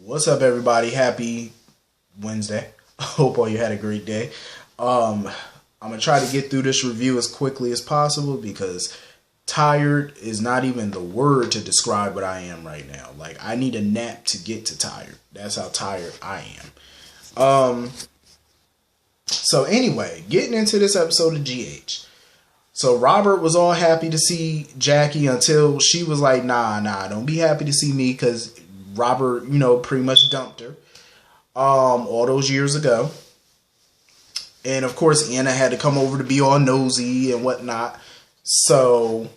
What's up, everybody? Happy Wednesday. Hope all you had a great day. I'm gonna try to get through this review as quickly as possible because tired is not even the word to describe what I am right now. Like, I need a nap to get to tired. That's how tired I am. So anyway, getting into this episode of GH. So Robert was all happy to see Jackie until she was like, nah, don't be happy to see me, because Robert, pretty much dumped her all those years ago. And of course, Anna had to come over to be all nosy and whatnot. So,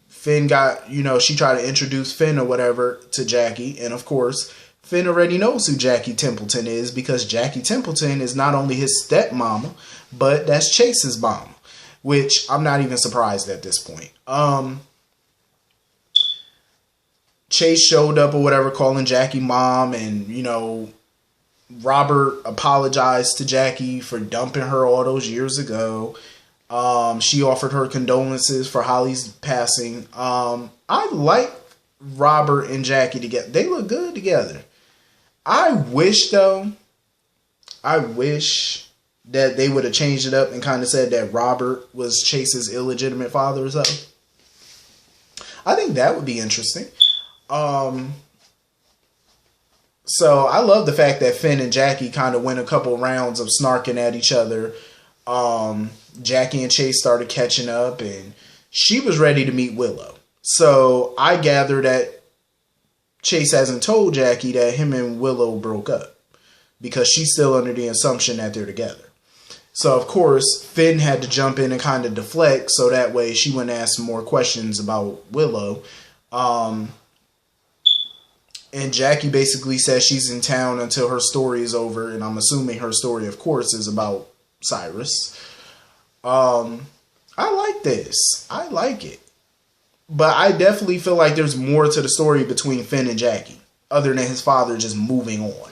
Finn got, she tried to introduce Finn or whatever to Jackie. And of course, Finn already knows who Jackie Templeton is, because Jackie Templeton is not only his stepmama, but that's Chase's mom, which I'm not even surprised at this point. Chase showed up or whatever, calling Jackie mom, and, Robert apologized to Jackie for dumping her all those years ago. She offered her condolences for Holly's passing. I like Robert and Jackie together. They look good together. I wish that they would have changed it up and kind of said that Robert was Chase's illegitimate father or something. I think that would be interesting. So I love the fact that Finn and Jackie kind of went a couple rounds of snarking at each other. Jackie and Chase started catching up, and she was ready to meet Willow. So I gather that Chase hasn't told Jackie that him and Willow broke up, because she's still under the assumption that they're together. So, of course, Finn had to jump in and kind of deflect, so that way she wouldn't ask more questions about Willow. And Jackie basically says she's in town until her story is over, and I'm assuming her story, of course, is about Cyrus. I like this. I like it. But I definitely feel like there's more to the story between Finn and Jackie, other than his father just moving on.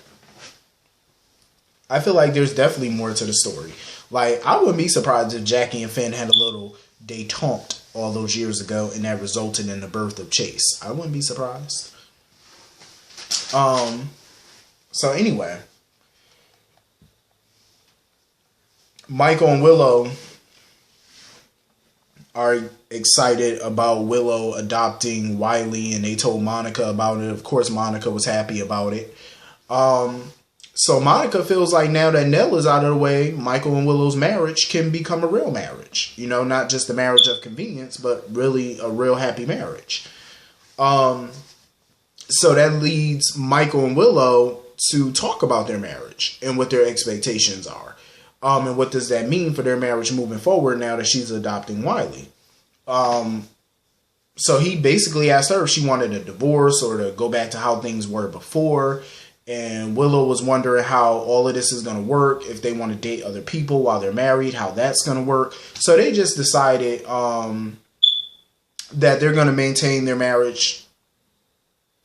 I feel like there's definitely more to the story. Like, I wouldn't be surprised if Jackie and Finn had a little detente all those years ago, and that resulted in the birth of Chase. I wouldn't be surprised. So anyway, Michael and Willow are excited about Willow adopting Wiley, and they told Monica about it. Of course, Monica was happy about it. So Monica feels like now that Nell is out of the way, Michael and Willow's marriage can become a real marriage. Not just a marriage of convenience, but really a real happy marriage. So that leads Michael and Willow to talk about their marriage and what their expectations are. And what does that mean for their marriage moving forward now that she's adopting Wiley? So he basically asked her if she wanted a divorce or to go back to how things were before. And Willow was wondering how all of this is going to work, if they want to date other people while they're married, how that's going to work. So they just decided that they're going to maintain their marriage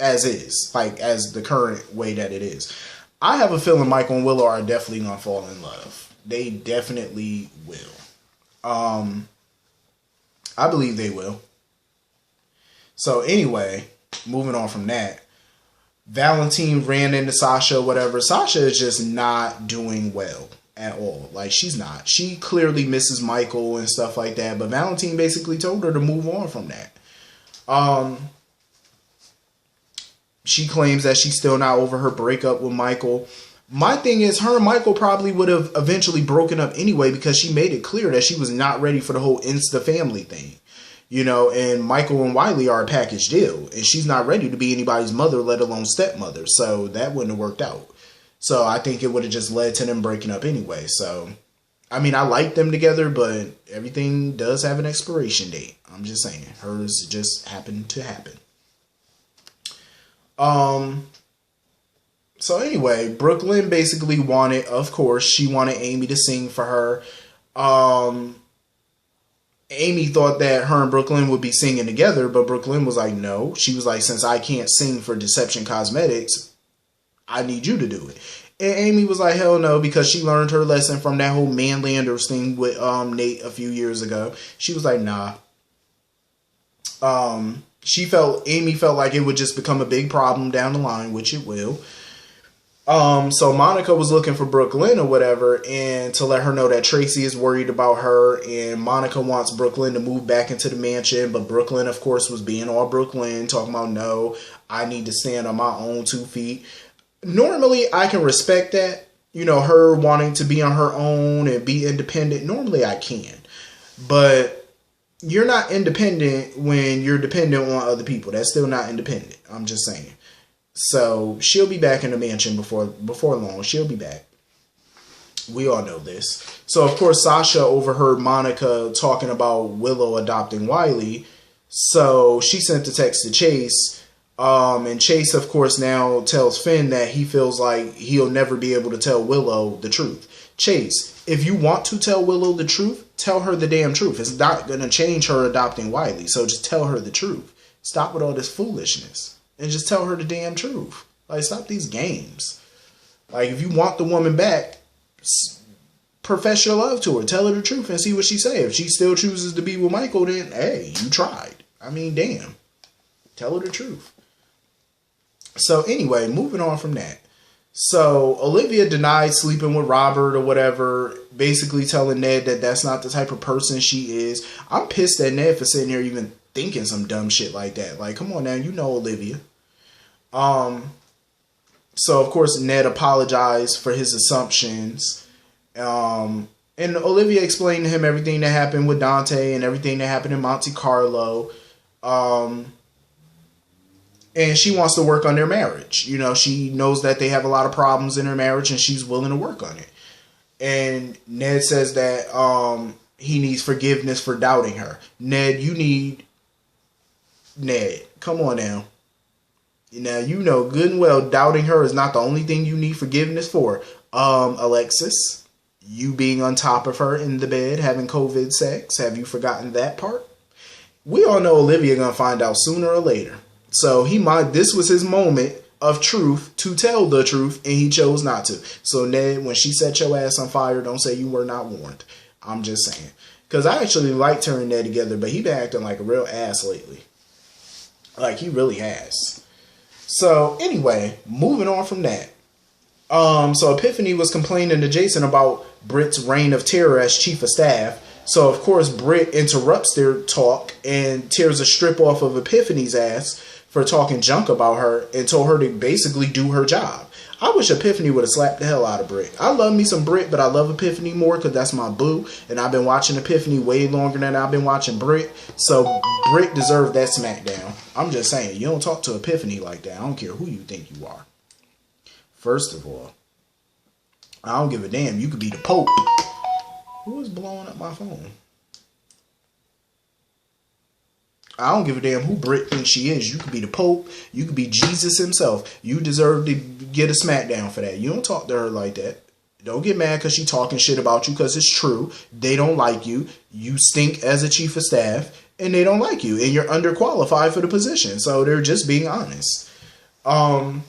as is, like as the current way that it is. I have a feeling Michael and Willow are definitely going to fall in love. They definitely will. I believe they will. So anyway, moving on from that, Valentine ran into Sasha, whatever. Sasha is just not doing well at all. Like, she's not. She clearly misses Michael and stuff like that, but Valentine basically told her to move on from that. She claims that she's still not over her breakup with Michael. My thing is, her and Michael probably would have eventually broken up anyway, because she made it clear that she was not ready for the whole Insta family thing. And Michael and Wiley are a package deal, and she's not ready to be anybody's mother, let alone stepmother. So that wouldn't have worked out. So I think it would have just led to them breaking up anyway. So, I mean, I like them together, but everything does have an expiration date. I'm just saying. Hers just happened to happen. So anyway, Brooklyn basically wanted, of course, she wanted Amy to sing for her. Amy thought that her and Brooklyn would be singing together, but Brooklyn was like, no. She was like, since I can't sing for Deception Cosmetics, I need you to do it. And Amy was like, hell no, because she learned her lesson from that whole Manlanders thing with Nate a few years ago. She was like, nah. Amy felt like it would just become a big problem down the line, which it will. So Monica was looking for Brooklyn or whatever, and to let her know that Tracy is worried about her, and Monica wants Brooklyn to move back into the mansion, but Brooklyn, of course, was being all Brooklyn, talking about, no, I need to stand on my own 2 feet. Normally, I can respect that, her wanting to be on her own and be independent. Normally, I can, but you're not independent when you're dependent on other people. That's still not independent. I'm just saying. So she'll be back in the mansion before long. She'll be back. We all know this. So of course Sasha overheard Monica talking about Willow adopting Wiley. So she sent the text to Chase. And Chase of course now tells Finn that he feels like he'll never be able to tell Willow the truth. Chase, if you want to tell Willow the truth, tell her the damn truth. It's not going to change her adopting Wiley. So just tell her the truth. Stop with all this foolishness. And just tell her the damn truth. Like, stop these games. Like, if you want the woman back, profess your love to her. Tell her the truth and see what she say. If she still chooses to be with Michael, then, hey, you tried. I mean, damn. Tell her the truth. So, anyway, moving on from that. So, Olivia denied sleeping with Robert or whatever, basically telling Ned that that's not the type of person she is. I'm pissed at Ned for sitting here even thinking some dumb shit like that. Like, come on now, Olivia. So of course Ned apologized for his assumptions. And Olivia explained to him everything that happened with Dante and everything that happened in Monte Carlo. And she wants to work on their marriage. She knows that they have a lot of problems in their marriage and she's willing to work on it. And Ned says that he needs forgiveness for doubting her. Ned, come on now. Now, good and well, doubting her is not the only thing you need forgiveness for. Alexis, you being on top of her in the bed, having COVID sex, have you forgotten that part? We all know Olivia gonna find out sooner or later. So this was his moment of truth to tell the truth, and he chose not to. So Ned, when she set your ass on fire, don't say you were not warned. I'm just saying. Because I actually liked her and Ned together, but he been acting like a real ass lately. Like, he really has. So, anyway, moving on from that. So Epiphany was complaining to Jason about Britt's reign of terror as chief of staff. So, of course, Britt interrupts their talk and tears a strip off of Epiphany's ass for talking junk about her and told her to basically do her job. I wish Epiphany would have slapped the hell out of Britt. I love me some Britt, but I love Epiphany more because that's my boo. And I've been watching Epiphany way longer than I've been watching Britt. So Britt deserved that smackdown. I'm just saying, you don't talk to Epiphany like that. I don't care who you think you are. First of all, I don't give a damn. You could be the Pope. Who is blowing up my phone? I don't give a damn who Britt thinks she is. You could be the Pope. You could be Jesus himself. You deserve to get a smackdown for that. You don't talk to her like that. Don't get mad because she talking shit about you because it's true. They don't like you. You stink as a chief of staff and they don't like you. And you're underqualified for the position. So they're just being honest. And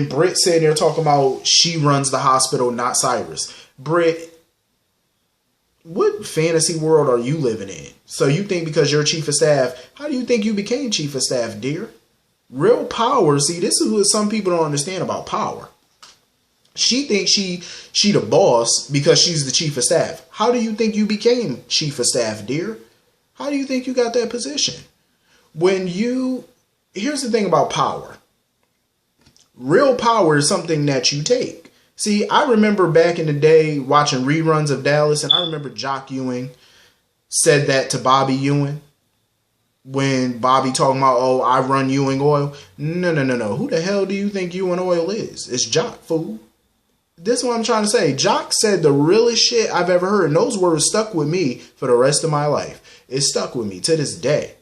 Britt said they're talking about she runs the hospital, not Cyrus. Britt, what fantasy world are you living in? So you think because you're chief of staff, how do you think you became chief of staff, dear? Real power, see, this is what some people don't understand about power. She thinks she the boss because she's the chief of staff. How do you think you became chief of staff, dear? How do you think you got that position? Here's the thing about power. Real power is something that you take. See, I remember back in the day watching reruns of Dallas, and I remember Jock Ewing said that to Bobby Ewing when Bobby talking about, oh, I run Ewing Oil. No. Who the hell do you think Ewing Oil is? It's Jock, fool. This is what I'm trying to say. Jock said the realest shit I've ever heard, and those words stuck with me for the rest of my life. It stuck with me to this day.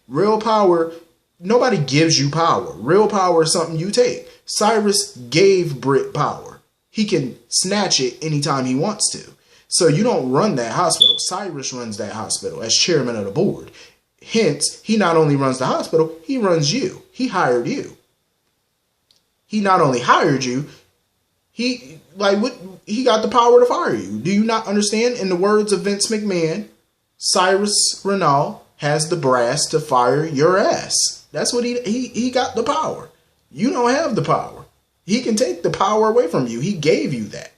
Real power, nobody gives you power. Real power is something you take. Cyrus gave Britt power. He can snatch it anytime he wants to. So you don't run that hospital. Cyrus runs that hospital as chairman of the board. Hence, he not only runs the hospital, he runs you. He hired you. He not only hired you, He like what he got the power to fire you. Do you not understand? In the words of Vince McMahon, Cyrus Renault has the brass to fire your ass. That's what he got the power. You don't have the power. He can take the power away from you. He gave you that.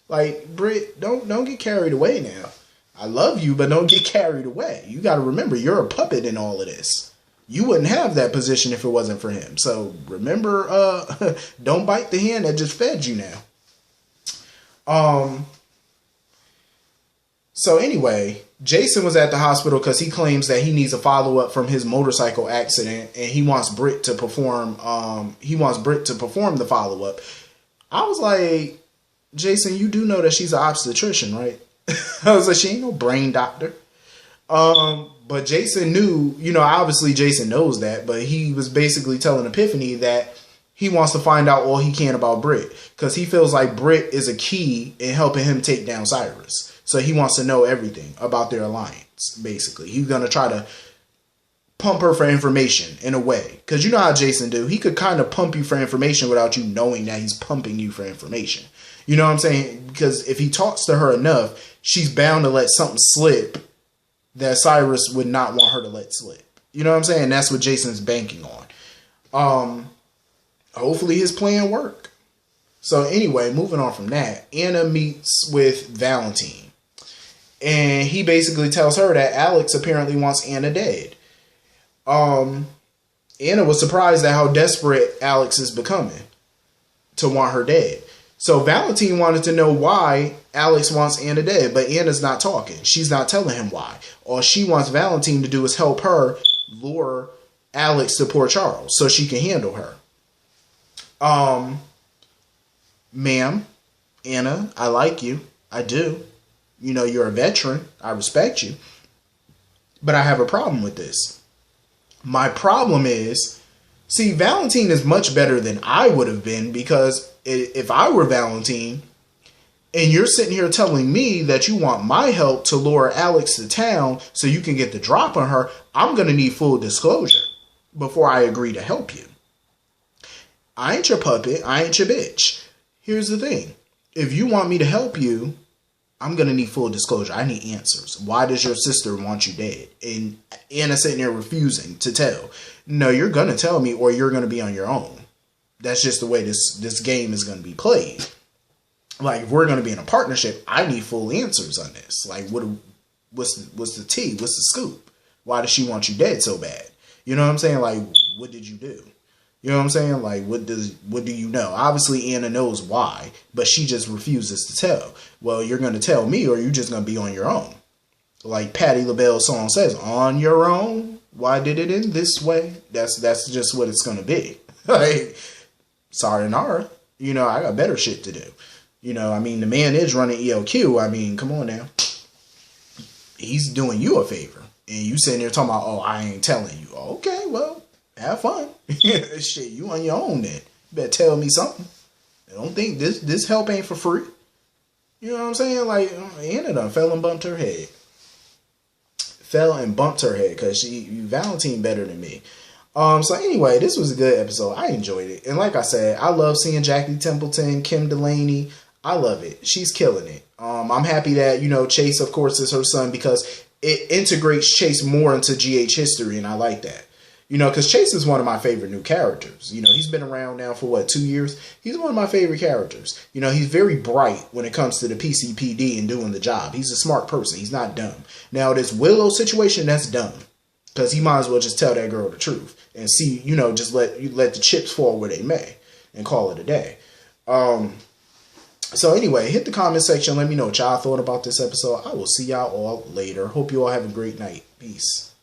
Like, Britt, don't get carried away now. I love you, but don't get carried away. You got to remember, you're a puppet in all of this. You wouldn't have that position if it wasn't for him. So remember, don't bite the hand that just fed you now. So anyway, Jason was at the hospital because he claims that he needs a follow-up from his motorcycle accident, and he wants Britt to perform. The follow-up. I was like, Jason, you do know that she's an obstetrician, right? I was like, she ain't no brain doctor. But Jason knew, obviously Jason knows that, but he was basically telling Epiphany that he wants to find out all he can about Britt because he feels like Britt is a key in helping him take down Cyrus. So he wants to know everything about their alliance, basically. He's going to try to pump her for information in a way. Because you know how Jason do. He could kind of pump you for information without you knowing that he's pumping you for information. You know what I'm saying? Because if he talks to her enough, she's bound to let something slip that Cyrus would not want her to let slip. You know what I'm saying? That's what Jason's banking on. Hopefully his plan worked. So anyway, moving on from that, Anna meets with Valentine. And he basically tells her that Alex apparently wants Anna dead. Anna was surprised at how desperate Alex is becoming to want her dead. So Valentine wanted to know why Alex wants Anna dead, but Anna's not talking. She's not telling him why. All she wants Valentine to do is help her lure Alex to Port Charles so she can handle her. Ma'am, Anna, I like you. I do. You're a veteran. I respect you. But I have a problem with this. My problem is, see, Valentine is much better than I would have been because if I were Valentine and you're sitting here telling me that you want my help to lure Alex to town so you can get the drop on her, I'm going to need full disclosure before I agree to help you. I ain't your puppet. I ain't your bitch. Here's the thing. If you want me to help you, I'm going to need full disclosure. I need answers. Why does your sister want you dead? And Anna's sitting there refusing to tell. No, you're going to tell me or you're going to be on your own. That's just the way this game is going to be played. Like, if we're going to be in a partnership, I need full answers on this. Like, what's the tea? What's the scoop? Why does she want you dead so bad? You know what I'm saying? Like, what did you do? You know what I'm saying? Like, what do you know? Obviously, Anna knows why, but she just refuses to tell. Well, you're going to tell me or you're just going to be on your own. Like Patti LaBelle's song says, on your own. Why did it end this way? That's just what it's going to be. Like, sayonara. I got better shit to do. The man is running ELQ. Come on now. He's doing you a favor. And you sitting there talking about, oh, I ain't telling you. Okay, well. Have fun. Shit, you on your own then. You better tell me something. I don't think this help ain't for free. You know what I'm saying? Like, Anna done fell and bumped her head. Because Valentine better than me. So anyway, this was a good episode. I enjoyed it. And like I said, I love seeing Jackie Templeton, Kim Delaney. I love it. She's killing it. I'm happy that, Chase, of course, is her son because it integrates Chase more into GH history, and I like that. Because Chase is one of my favorite new characters. He's been around now for 2 years? He's one of my favorite characters. He's very bright when it comes to the PCPD and doing the job. He's a smart person. He's not dumb. Now, this Willow situation, that's dumb. Because he might as well just tell that girl the truth. And see, just let the chips fall where they may. And call it a day. So anyway, hit the comment section. Let me know what y'all thought about this episode. I will see y'all all later. Hope you all have a great night. Peace.